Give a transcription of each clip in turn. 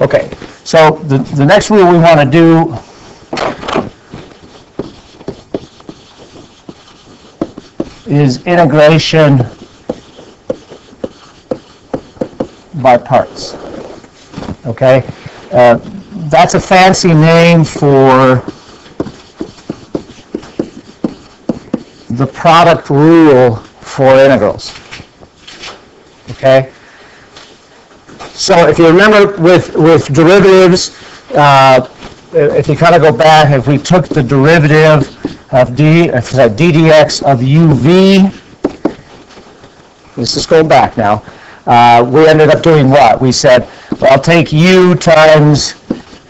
Okay, so the next rule we want to do is integration by parts. Okay, that's a fancy name for the product rule for integrals. Okay, so if you remember with derivatives, if you kind of go back, if we took the derivative of ddx of uv, this is going back now, we ended up doing what? We said, well, I'll take u times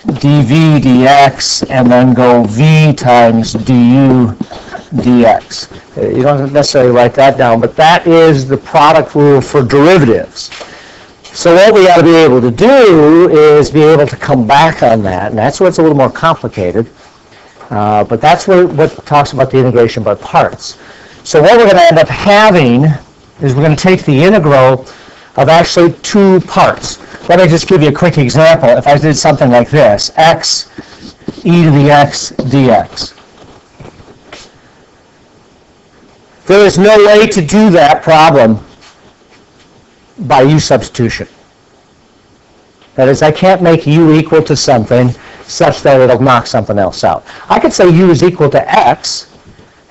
dv dx and then go v times du dx. You don't necessarily write that down, but that is the product rule for derivatives. So what we ought to be able to do is be able to come back on that, and that's where it's a little more complicated. But that's what talks about the integration by parts. So what we're going to end up having is we're going to take the integral of actually two parts. Let me just give you a quick example. If I did something like this, x e to the x dx. There is no way to do that problem by u substitution. That is, I can't make u equal to something such that it'll knock something else out. I could say u is equal to x,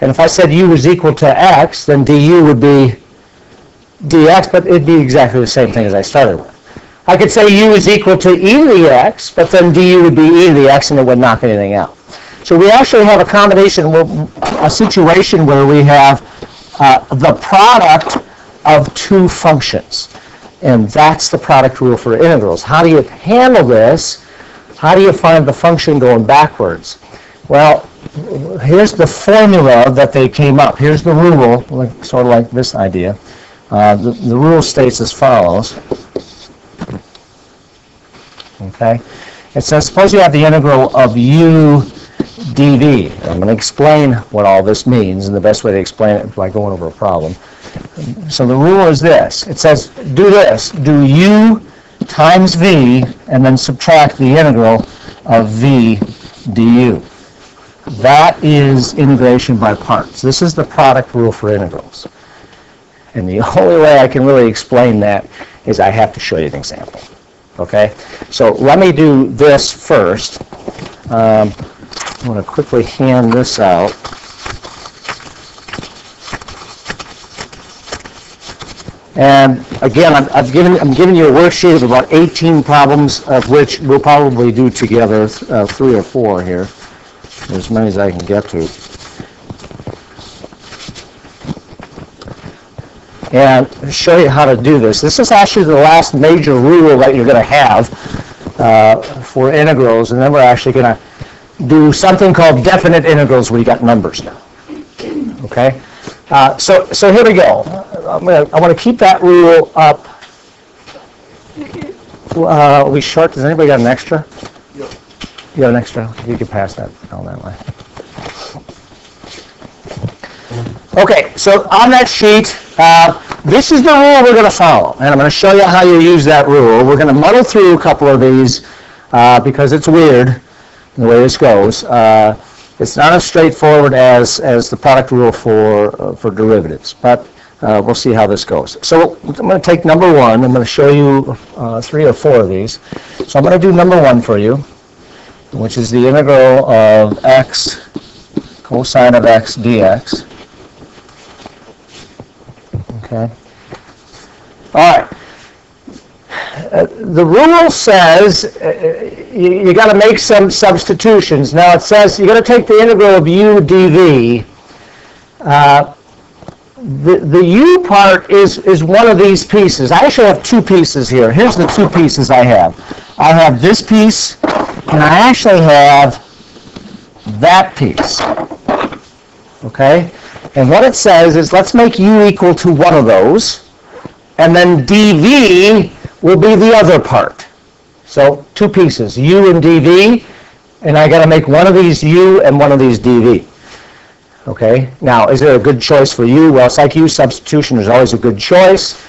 and if I said u is equal to x, then du would be dx, but it'd be exactly the same thing as I started with. I could say u is equal to e to the x, but then du would be e to the x, and it would knock anything out. So we actually have a combination, a situation where we have the product of two functions. And that's the product rule for integrals. How do you handle this? How do you find the function going backwards? Well, here's the formula that they came up. Here's the rule, sort of like this idea. The rule states as follows. Okay? It says, suppose you have the integral of u dv. I'm going to explain what all this means, and the best way to explain it is by going over a problem. So the rule is this. It says, do this. Do u times v, and then subtract the integral of v du. That is integration by parts. This is the product rule for integrals. And the only way I can really explain that is I have to show you an example. Okay? So let me do this first. I'm going to quickly hand this out. And again, I'm giving you a worksheet of about 18 problems, of which we'll probably do together 3 or 4 here, as many as I can get to. And show you how to do this. This is actually the last major rule that you're going to have for integrals, and then we're actually going to do something called definite integrals where you got numbers now. Okay? So here we go. I want to keep that rule up. Are we short? Does anybody got an extra? Yep. You got an extra? You can pass that down that way. Okay, so on that sheet, this is the rule we're going to follow, and I'm going to show you how you use that rule. We're going to muddle through a couple of these because it's weird the way this goes. It's not as straightforward as the product rule for derivatives, but we'll see how this goes. So I'm going to take number 1. I'm going to show you 3 or 4 of these. So I'm going to do number 1 for you, which is the integral of x cosine of x dx. Okay. All right. The rule says you got to make some substitutions. Now it says you got to take the integral of u dv. The u part is one of these pieces. I actually have 2 pieces here. Here's the 2 pieces I have. I have this piece, and I actually have that piece. Okay? And what it says is let's make u equal to one of those, and then dv will be the other part. So 2 pieces, u and dv, and I got to make one of these u and one of these dv. Okay, now is there a good choice for u? Well, it's like u substitution, there's always a good choice.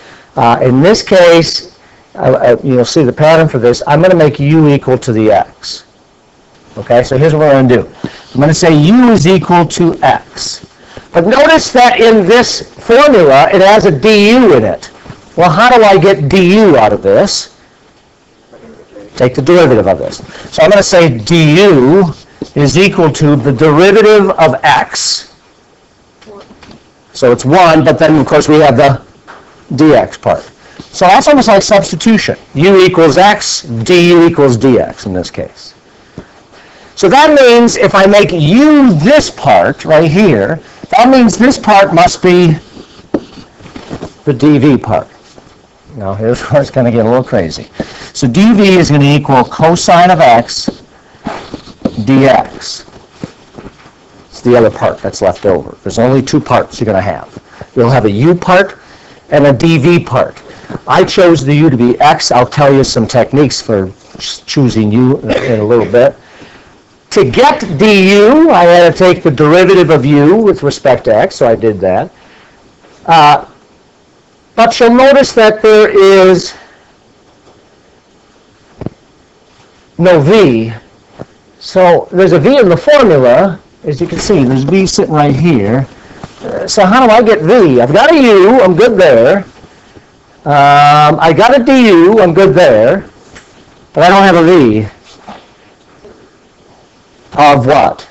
In this case, you'll see the pattern for this. I'm going to make u equal to the x. Okay, so here's what we're going to do. I'm going to say u is equal to x. But notice that in this formula, it has a du in it. Well, how do I get du out of this? Take the derivative of this. So I'm going to say du is equal to the derivative of x. So it's 1, but then, of course, we have the dx part. So that's almost like substitution. U equals x, du equals dx in this case. So that means if I make u this part right here, that means this part must be the dv part. Now here's where it's going to get a little crazy. So dv is going to equal cosine of x dx. It's the other part that's left over. There's only two parts you're going to have. You'll have a u part and a dv part. I chose the u to be x. I'll tell you some techniques for choosing u in a little bit. To get du, I had to take the derivative of u with respect to x, so I did that. But you'll notice that there is no v. So there's a v in the formula. As you can see, there's v sitting right here. So how do I get v? I've got a u, I'm good there. I got a du, I'm good there. But I don't have a v. Of what?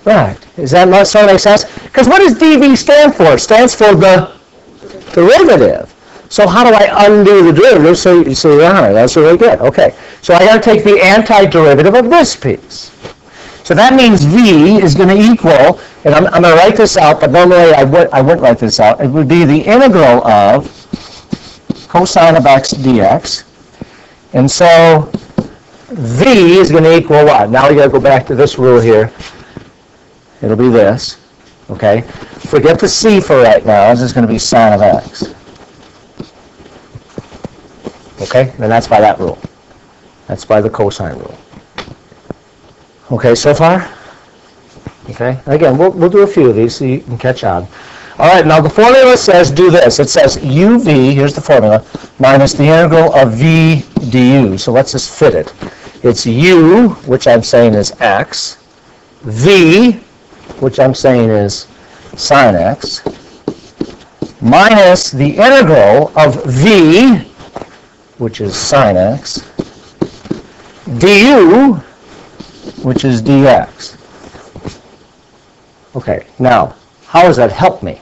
Right. Is that not sort of make sense? Because what does dv stand for? It stands for the derivative. So how do I undo the derivative? So you say, all right, that's really good. Okay. So I got to take the antiderivative of this piece. So that means v is going to equal, and I'm going to write this out, but normally I wouldn't write this out. It would be the integral of cosine of x dx. And so v is going to equal what? Now we got to go back to this rule here. It'll be this. Okay? Forget the c for right now. This is going to be sine of x. Okay? And that's by that rule. That's by the cosine rule. Okay, so far? Okay? Again, we'll do a few of these so you can catch on. All right, now the formula says do this. It says uv, here's the formula, minus the integral of v du. So let's just fit it. It's u, which I'm saying is x, v, which I'm saying is sine x, minus the integral of v, which is sine x, du, which is dx. Okay, now, how does that help me?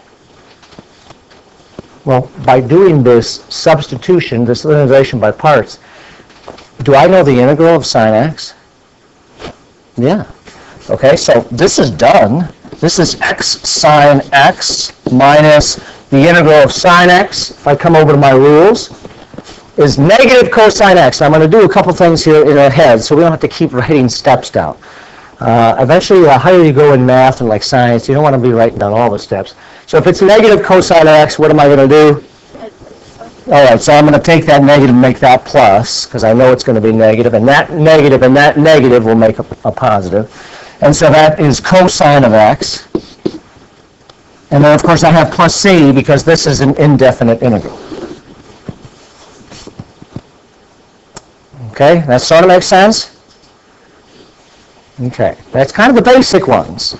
Well, by doing this substitution, this linearization by parts, do I know the integral of sine x? Yeah. Okay, so this is done. This is x sine x minus the integral of sine x, if I come over to my rules, is negative cosine x. I'm going to do a couple things here in our head, so we don't have to keep writing steps down. Eventually, the higher you go in math and like science, you don't want to be writing down all the steps. So if it's negative cosine x, what am I going to do? All right, so I'm going to take that negative and make that plus, because I know it's going to be negative, and that negative will make a positive. And so that is cosine of x. And then, of course, I have plus c, because this is an indefinite integral. Okay, that sort of makes sense? Okay, that's kind of the basic ones.